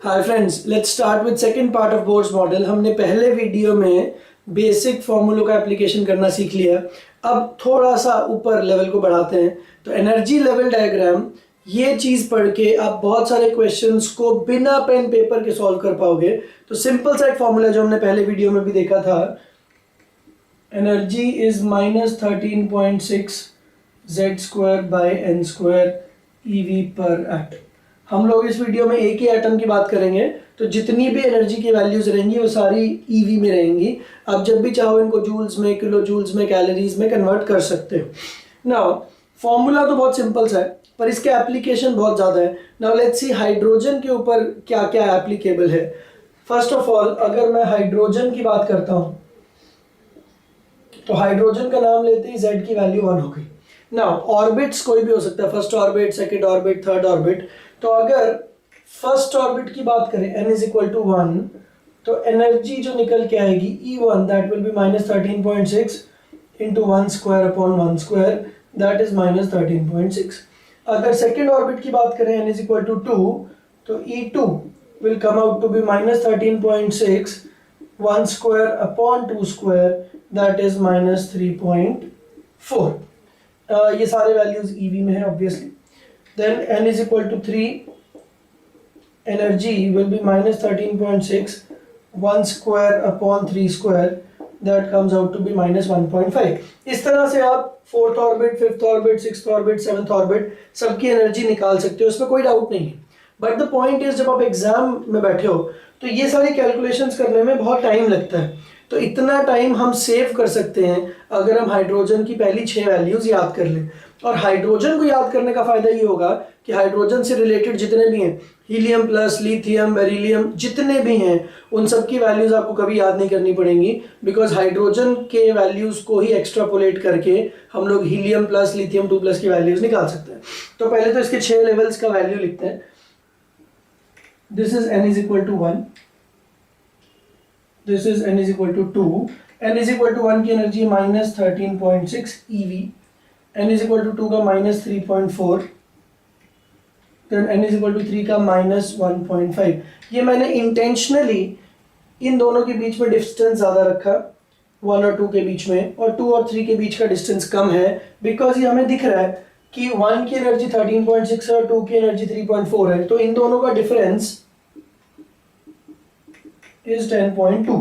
Hi friends, let's start with second part of boards model. हमने पहले video में basic फॉर्मूलों का एप्लीकेशन करना सीख लिया। अब थोड़ा सा ऊपर लेवल को बढ़ाते हैं। तो एनर्जी लेवल डायग्राम, ये चीज़ पढ़ के आप बहुत सारे क्वेश्चंस को बिना पेन पेपर के सॉल्व कर पाओगे। तो सिंपल सा एक फॉर्मूला जो हमने पहले वीडियो में भी देखा था, energy is -13.6 z² by n² EV per atom. हम लोग इस वीडियो में एक ही एटम की बात करेंगे, तो जितनी भी एनर्जी की वैल्यूज रहेंगी वो सारी ईवी में रहेंगी। आप जब भी चाहो इनको जूल्स में, किलो जूल्स में, कैलोरीज में कन्वर्ट कर सकते हो। नाउ फॉर्मूला तो बहुत सिंपल सा है, पर इसके एप्लीकेशन बहुत ज़्यादा है। नाउ लेट्स सी हाइड्रोजन के ऊपर क्या क्या एप्लीकेबल है। फर्स्ट ऑफ ऑल, अगर मैं हाइड्रोजन की बात करता हूँ तो हाइड्रोजन का नाम लेते ही Z की वैल्यू 1 हो गई। नाउ ऑर्बिट्स कोई भी हो सकता है, first orbit, second orbit, third orbit. तो अगर फर्स्ट ऑर्बिट की बात करें n इज इक्वल टू 1, तो एनर्जी जो निकल के आएगी E1 that will be -13.6 into 1² upon 1² that is -13.6। अगर सेकंड ऑर्बिट की बात करें n इज इक्वल टू 2, तो E2 will come out to be -13.6 1² upon 2² that is -3.4। ये सारे वैल्यूज ईवी में है obviously. Then n is equal to 3, energy will be -13.6 1² upon 3² that comes out to be -1.5। इस तरह से आप fourth orbit, fifth orbit, sixth orbit, seventh orbit सबकी energy निकाल सकते हो, इसमें कोई डाउट नहीं है। बट द पॉइंट इज, जब आप एग्जाम में बैठे हो तो ये सारी कैलकुलेशंस करने में बहुत टाइम लगता है। तो इतना टाइम हम सेव कर सकते हैं अगर हम हाइड्रोजन की पहली 6 वैल्यूज याद कर लें। और हाइड्रोजन को याद करने का फायदा ये होगा कि हाइड्रोजन से रिलेटेड जितने भी हैं, हीलियम प्लस, लिथियम, बेरिलियम, जितने भी हैं, उन सब की वैल्यूज आपको कभी याद नहीं करनी पड़ेंगी, बिकॉज हाइड्रोजन के वैल्यूज को ही एक्स्ट्रापोलेट करके हम लोग हीलियम प्लस, लिथियम 2+ की वैल्यूज निकाल सकते हैं। तो पहले तो इसके 6 लेवल्स का वैल्यू लिखते हैं। This is n is equal to 1, this is n is equal to 2। n is equal to 1 की energy -13.6 EV, n is equal to 2 का -3.4, then n is equal to 3 का -1.5। ये मैंने इंटेंशनली इन दोनों के बीच में डिस्टेंस ज़्यादा रखा, 1 और 2 के बीच में, और 2 और 3 के बीच का डिस्टेंस कम है, बिकॉज ये हमें दिख रहा है कि 1 की एनर्जी 13.6 है और 2 की एनर्जी 3.4 है। तो इन दोनों का डिफरेंस इज 10.2,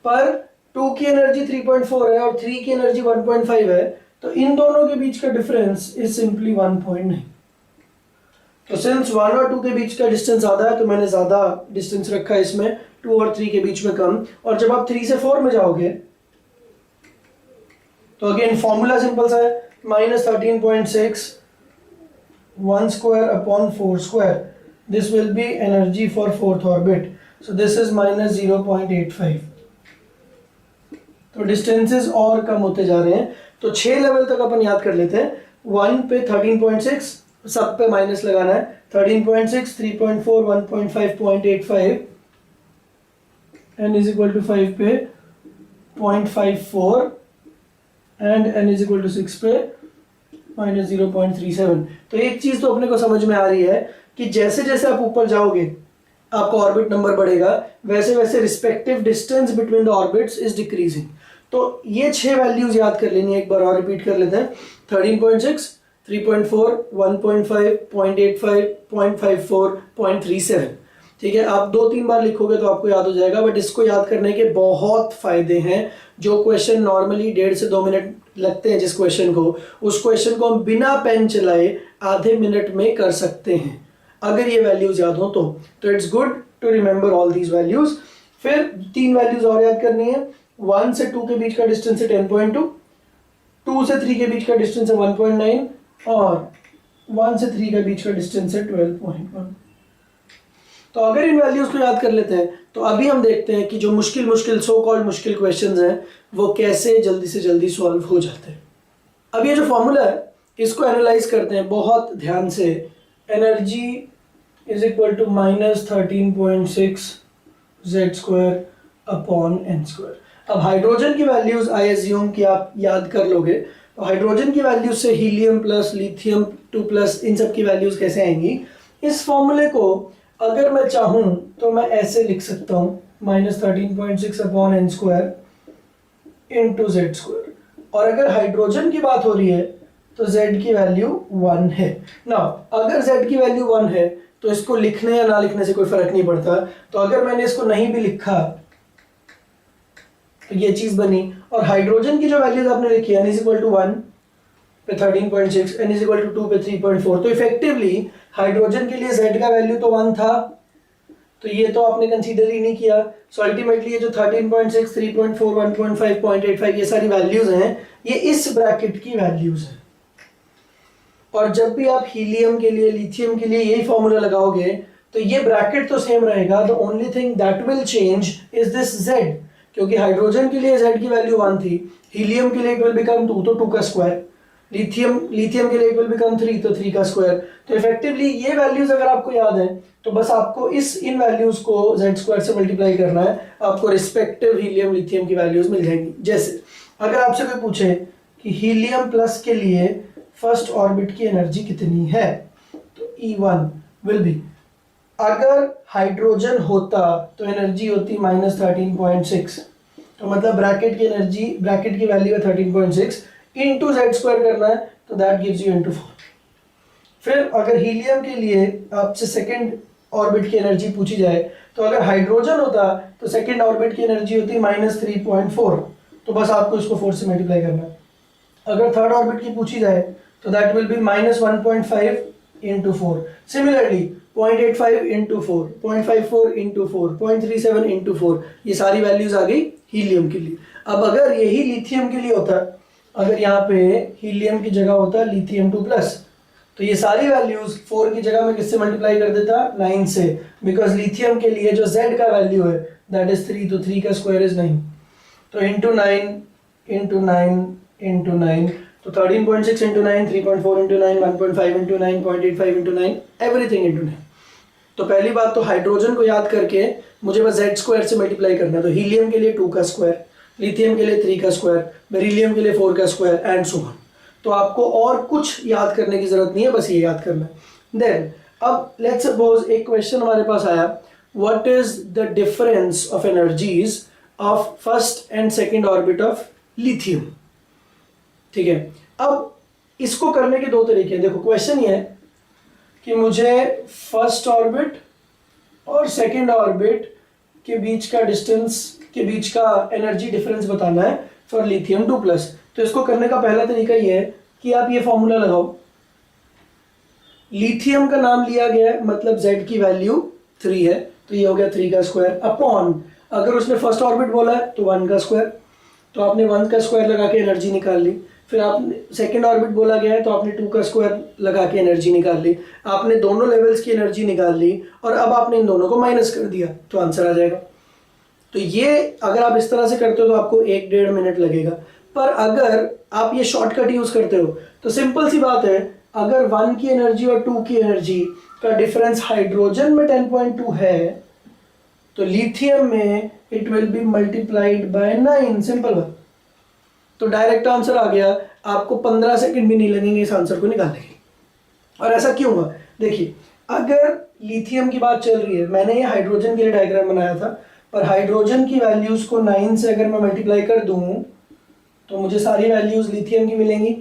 पर 2 की एनर्जी 3.4 है और 3 की एनर्जी 1.5 है, तो इन दोनों के बीच का डिफरेंस इज सिंपली 1.9। तो सिंस 1 और 2 के बीच का डिस्टेंस ज़्यादा है तो मैंने ज़्यादा डिस्टेंस रखा है इसमें, 2 और 3 के बीच में कम। और जब आप 3 से 4 में जाओगे तो अगेन फॉर्मूला सिंपल सा है, -13.6 1² upon 4²। This will be energy for fourth orbit, so this is -0.85। तो डिस्टेंसेस और कम होते जा रहे हैं। तो 6 लेवल तक अपन याद कर लेते हैं। 1 पे 13.6, सब पे माइनस लगाना है, 13.6, 3.4, 1.5, 0.85, n इज इक्वल टू 5 पे 0.54 and n is equal to 6 पे -0.37। तो एक चीज तो अपने को समझ में आ रही है कि जैसे जैसे आप ऊपर जाओगे आपका ऑर्बिट नंबर बढ़ेगा, वैसे वैसे respective distance between the orbits is decreasing. तो ये 6 वैल्यूज याद कर लेनी है, एक बार और रिपीट कर लेते हैं। 13.6, 3.4, 1.5, 0.85, 0.54, 0.37। ठीक है, आप 2-3 बार लिखोगे तो आपको याद हो जाएगा, बट इसको याद करने के बहुत फायदे हैं। जो क्वेश्चन नॉर्मली 1.5 से 2 मिनट लगते हैं जिस क्वेश्चन को, उस क्वेश्चन को हम बिना पेन चलाए आधे मिनट में कर सकते हैं अगर ये वैल्यूज याद हो तो it's good to remember all these values. फिर 3 वैल्यूज और याद करनी है। 1 से 2 के बीच का डिस्टेंस है 10.2, 2 से 3 के बीच का डिस्टेंस है 1.9 और 1 से 3 के बीच का डिस्टेंस है 12.1। तो अगर इन वैल्यूज को याद कर लेते हैं तो अभी हम देखते हैं कि जो मुश्किल सो कॉल्ड मुश्किल क्वेश्चंस हैं वो कैसे जल्दी से जल्दी सॉल्व हो जाते हैं। अब ये जो फॉर्मूला है इसको एनालाइज करते हैं बहुत ध्यान से। Energy is equal to -13.6 z² upon n²। अब हाइड्रोजन की वैल्यूज आई एज्यूम कि आप याद कर लोगे। तो हाइड्रोजन की वैल्यूज से हीलियम प्लस, लिथियम 2+, इन सब की वैल्यूज कैसे आएंगी। इस फॉर्मूले को अगर मैं चाहूँ तो मैं ऐसे लिख सकता हूँ -13.6 upon n square into Z square. और अगर हाइड्रोजन की बात हो रही है तो z की वैल्यू 1 है ना। अगर z की वैल्यू 1 है तो इसको लिखने या ना लिखने से कोई फर्क नहीं पड़ता। तो अगर मैंने इसको नहीं भी लिखा तो ये चीज बनी। और हाइड्रोजन की जो वैल्यूज आपने लिखी n इज इक्वल टू 1 पे 13.6, n इज इक्वल टू 2 पे 3.4, तो इफेक्टिवली हाइड्रोजन के लिए z का वैल्यू तो 1 था, तो ये तो आपने कंसीडर ही नहीं किया। सो अल्टीमेटली ये जो 13.6, 3.4, 1.5, 0.85 ये सारी वैल्यूज हैं, ये इस ब्रैकेट की वैल्यूज हैं। और जब भी आप हीलियम के लिए, लिथियम के लिए यही फॉर्मूला लगाओगे तो ये ब्रैकेट तो सेम रहेगा। The only thing that will change is this z, क्योंकि हाइड्रोजन के लिए z की वैल्यू 1 थी, हीलियम के लिए इट विल बिकम 2 तो 2 का स्क्वायर, लिथियम के लिए इट विल बिकम 3 तो 3 का स्क्वायर। तो इफेक्टिवली ये वैल्यूज अगर आपको याद है तो बस आपको इन वैल्यूज को z स्क्वायर से मल्टीप्लाई करना है, आपको रिस्पेक्टिव हीलियम लिथियम की वैल्यूज मिल जाएंगी। जैसे अगर आपसे कोई पूछे कि हीलियम प्लस के लिए फर्स्ट ऑर्बिट की एनर्जी कितनी है, तो E1 विल बी, अगर हाइड्रोजन होता तो एनर्जी होती -13.6, तो मतलब ब्रैकेट की एनर्जी, ब्रैकेट की वैल्यू है 13.6 इंटू जेड स्क्वायर करना है, तो दैट गिव्स यू इंटू 4। फिर अगर हीलियम के लिए आपसे सेकेंड ऑर्बिट की एनर्जी पूछी जाए, तो अगर हाइड्रोजन होता तो सेकेंड ऑर्बिट की एनर्जी होती -3.4, तो बस आपको इसको 4 से मल्टीप्लाई करना है। अगर थर्ड ऑर्बिट की पूछी जाए तो that will be -1.5 into 4। Similarly 0.85 into 4, 0.54 into 4, 0.37 into 4, ये सारी वैल्यूज आ गई हीलियम के लिए। अब अगर यही लिथियम के लिए होता, अगर यहाँ पे हीलियम की जगह होता लिथियम 2+, तो ये सारी वैल्यूज 4 की जगह में किससे मल्टीप्लाई कर देता, 9 से, बिकॉज लिथियम के लिए जो z का वैल्यू है दैट इज 3, तो 3 का स्क्वायर इज 9, तो इंटू 9 इंटू 9 इंटू 9, तो 13.6 into 9, 3.4 into 9, 1.5 into 9, 0.85 into 9, everything into 9। तो पहली बात तो हाइड्रोजन को याद करके मुझे बस z स्क्वायर से मल्टीप्लाई करना है, तो हीलियम के लिए 2 का स्क्वायर, लिथियम के लिए 3 का स्क्वायर, बेरिलियम के लिए 4 का स्क्वायर एंड सो ऑन। तो आपको और कुछ याद करने की जरूरत नहीं है, बस ये याद करना है। देन अब लेट्स सपोज एक क्वेश्चन हमारे पास आया, what is the difference of energies of first and second orbit of lithium. ठीक है, अब इसको करने के 2 तरीके हैं। देखो क्वेश्चन ये है कि मुझे फर्स्ट ऑर्बिट और सेकंड ऑर्बिट के बीच का डिस्टेंस, के बीच का एनर्जी डिफरेंस बताना है फॉर लिथियम 2+। तो इसको करने का पहला तरीका ये है कि आप ये फॉर्मूला लगाओ, लिथियम का नाम लिया गया है मतलब z की वैल्यू 3 है, तो ये हो गया 3 का स्क्वायर अपॉन, अगर उसने फर्स्ट ऑर्बिट बोला है तो 1 का स्क्वायर, तो आपने 1 का स्क्वायर लगा के एनर्जी निकाल ली। फिर आपने सेकंड ऑर्बिट बोला गया है तो आपने 2 का स्क्वायर लगा के एनर्जी निकाल ली। आपने दोनों लेवल्स की एनर्जी निकाल ली और अब आपने इन दोनों को माइनस कर दिया, तो आंसर आ जाएगा। तो ये अगर आप इस तरह से करते हो तो आपको 1-1.5 मिनट लगेगा। पर अगर आप ये शॉर्टकट यूज करते हो तो सिंपल सी बात है, अगर 1 की एनर्जी और 2 की एनर्जी का डिफरेंस हाइड्रोजन में 10.2 है तो लिथियम में it will be multiplied by 9, simple बात। तो डायरेक्ट आंसर आ गया, आपको 15 सेकंड भी नहीं लगेंगे इस आंसर को निकालने के। और ऐसा क्यों हुआ, देखिए अगर लिथियम की बात चल रही है, मैंने ये हाइड्रोजन के लिए डायग्राम बनाया था, पर हाइड्रोजन की वैल्यूज को 9 से अगर मैं मल्टीप्लाई कर दूं तो मुझे सारी वैल्यूज लिथियम की मिलेंगी।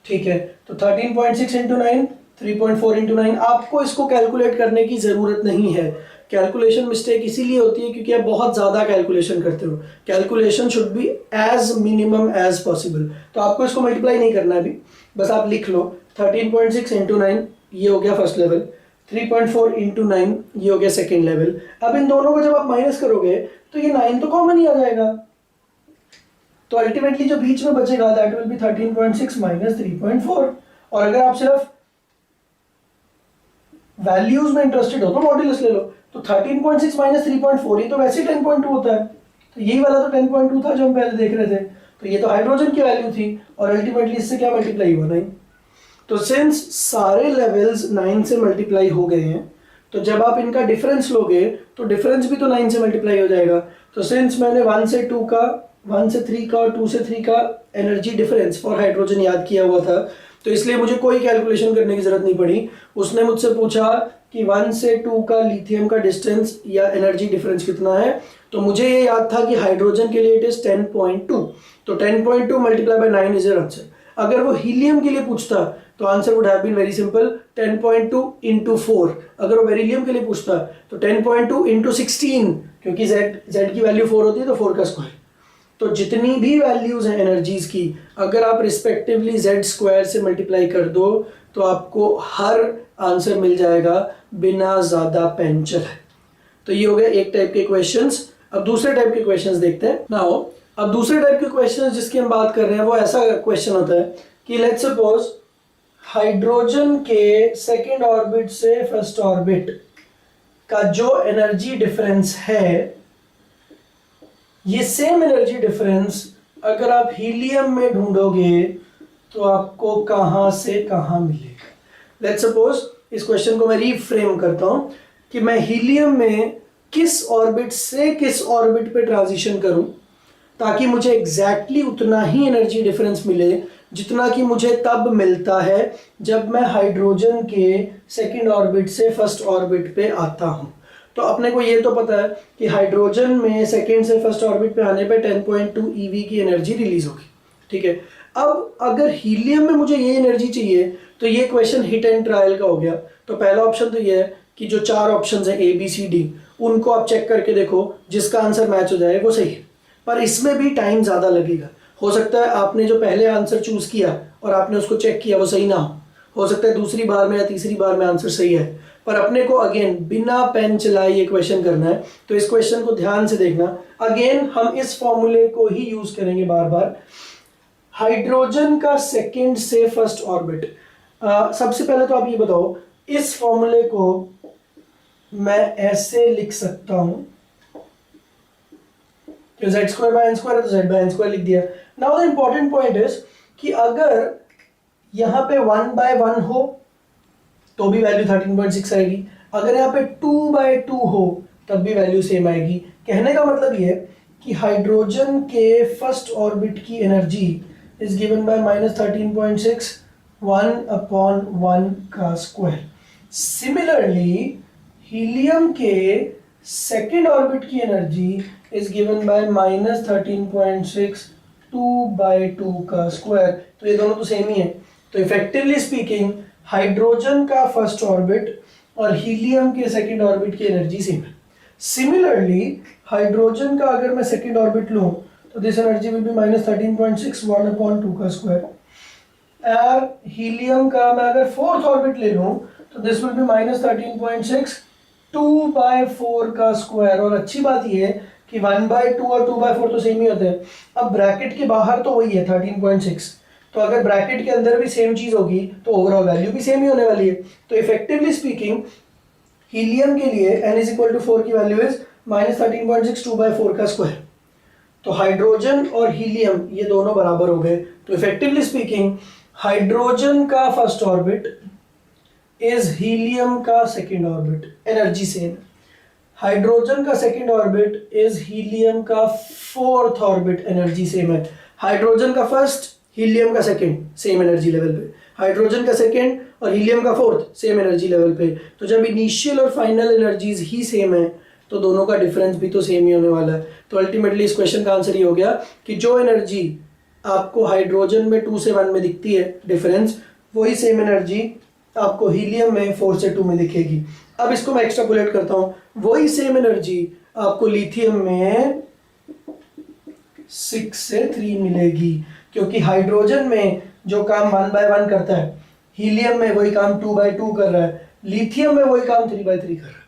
ठीक है, तो 13.6 इंटू 9, 3.4 इंटू 9, आपको इसको कैलकुलेट करने की ज़रूरत नहीं है। कैलकुलेशन मिस्टेक इसीलिए होती है क्योंकि आप बहुत ज़्यादा कैलकुलेशन करते हो। Calculation should be as minimum as possible. तो आपको इसको मल्टीप्लाई नहीं करना है अभी, बस आप लिख लो 13.6 इंटू 9 ये हो गया फर्स्ट लेवल, 3.4 इंटू 9 ये हो गया सेकेंड लेवल। अब इन दोनों को जब आप माइनस करोगे तो ये 9 तो कॉमन ही आ जाएगा, तो अल्टीमेटली जो बीच में बचेगा दैट विल बी 13.6 माइनस 3.4। और अगर आप सिर्फ वैल्यूज में इंटरेस्टेड हो तो मॉड्यूलस ले लो, तो 13.6 माइनस 3.4 ये तो वैसे 10.2 होता है, तो यही वाला तो 10.2 था जो हम पहले देख रहे थे, तो ये तो हाइड्रोजन की वैल्यू थी और अल्टीमेटली इससे क्या मल्टीप्लाई हुआ 9। तो सिंस सारे लेवल्स 9 से मल्टीप्लाई हो गए हैं, तो जब आप इनका डिफरेंस लोगे तो डिफरेंस भी तो 9 से मल्टीप्लाई हो जाएगा। तो सिंस मैंने 1 से 2 का, 1 से 3 का और 2 से 3 का एनर्जी डिफरेंस फॉर हाइड्रोजन याद किया हुआ था, तो इसलिए मुझे कोई कैलकुलेशन करने की जरूरत नहीं पड़ी। उसने मुझसे पूछा कि 1 से 2 का लिथियम का डिस्टेंस या एनर्जी डिफरेंस कितना है, तो मुझे ये याद था कि हाइड्रोजन के लिए इट इज 10.2, तो 10.2 multiply by 9 is your answer. अगर वो हीलियम के लिए पूछता तो answer would have been very simple, 10.2 into 4। अगर वो बेरिलियम के लिए पूछता तो 10.2 इंटू 16, क्योंकि z की वैल्यू 4 होती है तो 4 का स्क्वायर। तो जितनी भी वैल्यूज हैं एनर्जीज की, अगर आप रिस्पेक्टिवली z स्क्वायर से मल्टीप्लाई कर दो तो आपको हर आंसर मिल जाएगा बिना ज्यादा पेन चलाए। तो ये हो गया एक टाइप के क्वेश्चंस। अब दूसरे टाइप के क्वेश्चंस देखते हैं। नाउ अब दूसरे टाइप के क्वेश्चंस जिसकी हम बात कर रहे हैं वो ऐसा क्वेश्चन होता है कि लेट्स सपोज हाइड्रोजन के सेकेंड ऑर्बिट से फर्स्ट ऑर्बिट का जो एनर्जी डिफरेंस है, ये सेम एनर्जी डिफरेंस अगर आप हीलियम में ढूंढोगे तो आपको कहां से कहां मिलेगा। लेट्स सपोज इस क्वेश्चन को मैं रीफ्रेम करता हूं कि मैं हीलियम में किस ऑर्बिट से किस ऑर्बिट पे ट्रांजिशन करूं ताकि मुझे एग्जैक्टली उतना ही एनर्जी डिफरेंस मिले जितना कि मुझे तब मिलता है जब मैं हाइड्रोजन के सेकंड ऑर्बिट से फर्स्ट ऑर्बिट पे आता हूं। तो अपने को ये तो पता है कि हाइड्रोजन में सेकंड से फर्स्ट ऑर्बिट पे आने पे 10.2 eV की एनर्जी रिलीज होगी, ठीक है। अब अगर हीलियम में मुझे ये एनर्जी चाहिए तो ये क्वेश्चन हिट एंड ट्रायल का हो गया। तो पहला ऑप्शन तो ये है कि जो 4 ऑप्शन है ABCD, उनको आप चेक करके देखो, जिसका आंसर मैच हो जाए वो सही है। पर इसमें भी टाइम ज़्यादा लगेगा। हो सकता है आपने जो पहले आंसर चूज किया और आपने उसको चेक किया वो सही ना हो सकता है दूसरी बार में या तीसरी बार में आंसर सही है। पर अपने को अगेन बिना पेन चलाए ये क्वेश्चन करना है, तो इस क्वेश्चन को ध्यान से देखना। अगेन हम इस फॉर्मूले को ही यूज करेंगे बार बार। हाइड्रोजन का सेकेंड से फर्स्ट ऑर्बिट, सबसे पहले तो आप ये बताओ, इस फॉर्मूले को मैं ऐसे लिख सकता हूं, तो z square by n square है तो z बाय n स्क्वायर लिख दिया। Now the important point is कि अगर यहां पे 1 बाय 1 हो तो भी वैल्यू 13.6 आएगी, अगर यहाँ पे 2 बाय 2 हो तब भी वैल्यू सेम आएगी। कहने का मतलब ये कि हाइड्रोजन के फर्स्ट ऑर्बिट की एनर्जी इज गिवन बाय -13.6, 1/1 का स्क्वायर। सिमिलरली हीलियम के सेकेंड ऑर्बिट की एनर्जी इज गिवन बाय -13.6, 2/2 का स्क्वायर। तो ये दोनों तो सेम ही है। तो इफेक्टिवली स्पीकिंग हाइड्रोजन का फर्स्ट ऑर्बिट और हीलियम के सेकेंड ऑर्बिट की एनर्जी सेम है। सिमिलरली हाइड्रोजन का अगर मैं सेकेंड ऑर्बिट लूं तो दिस एनर्जी विल बी -13.6, 1/2 का स्क्वायर। और हीलियम का मैं अगर फोर्थ ऑर्बिट ले लूं तो दिस विल बी -13.6, 2/4 का स्क्वायर। और अच्छी बात यह है कि 1/2 और 2/4 तो सेम ही होते हैं। अब ब्रैकेट के बाहर तो वही है 13.6, तो अगर ब्रैकेट के अंदर भी सेम चीज होगी तो ओवरऑल वैल्यू भी सेम ही होने वाली है। तो इफेक्टिवली स्पीकिंग हीलियम के लिए n = 4 की वैल्यू इज -13.6, 2/4 का स्क्वायर। तो हाइड्रोजन और हीलियम ये दोनों बराबर हो गए। तो इफेक्टिवली स्पीकिंग हाइड्रोजन का फर्स्ट ऑर्बिट इज हीलियम का second orbit, energy same. Hydrogen का सेकेंड ऑर्बिट इज हीलियम का फोर्थ ऑर्बिट, एनर्जी सेम है। हाइड्रोजन का फर्स्ट, हीलियम का सेकेंड, सेम एनर्जी लेवल पे। हाइड्रोजन का सेकेंड और हीलियम का फोर्थ, सेम एनर्जी लेवल पे। तो जब इनिशियल और फाइनल एनर्जीज ही सेम है तो दोनों का डिफरेंस भी तो सेम ही होने वाला है। तो अल्टीमेटली इस क्वेश्चन का आंसर ये हो गया कि जो एनर्जी आपको हाइड्रोजन में 2 से 1 में दिखती है डिफरेंस, वही सेम एनर्जी आपको हीलियम में 4 से 2 में दिखेगी। अब इसको मैं एक्स्ट्रापोलेट करता हूं, वही सेम एनर्जी आपको लिथियम में 6 से 3 मिलेगी, क्योंकि हाइड्रोजन में जो काम 1/1 करता है, हीलियम में वही काम 2/2 कर रहा है, लिथियम में वही काम 3/3 कर रहा है।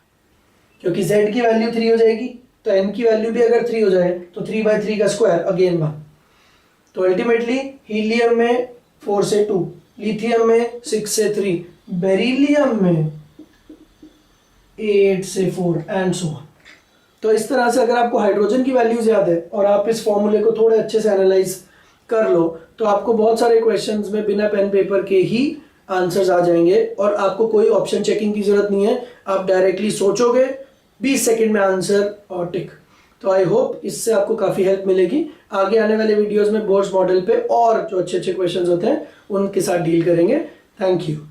क्योंकि z की वैल्यू 3 हो जाएगी तो n की वैल्यू भी अगर 3 हो जाए तो 3/3 का स्क्वायर, अगेन 1। तो अल्टीमेटली हीलियम में 4 से 2, लिथियम में 6 से 3, बेरिलियम में 8 से 4 एंड सो ऑन। तो इस तरह से अगर आपको हाइड्रोजन की वैल्यूज याद है और आप इस फॉर्मूले को थोड़े अच्छे से एनालाइज कर लो तो आपको बहुत सारे क्वेश्चंस में बिना पेन पेपर के ही आंसर्स आ जाएंगे और आपको कोई ऑप्शन चेकिंग की जरूरत नहीं है। आप डायरेक्टली सोचोगे, 20 सेकंड में आंसर और टिक। तो आई होप इससे आपको काफ़ी हेल्प मिलेगी। आगे आने वाले वीडियोस में बोर्ड्स मॉडल पे और जो अच्छे अच्छे क्वेश्चंस होते हैं उनके साथ डील करेंगे। Thank you.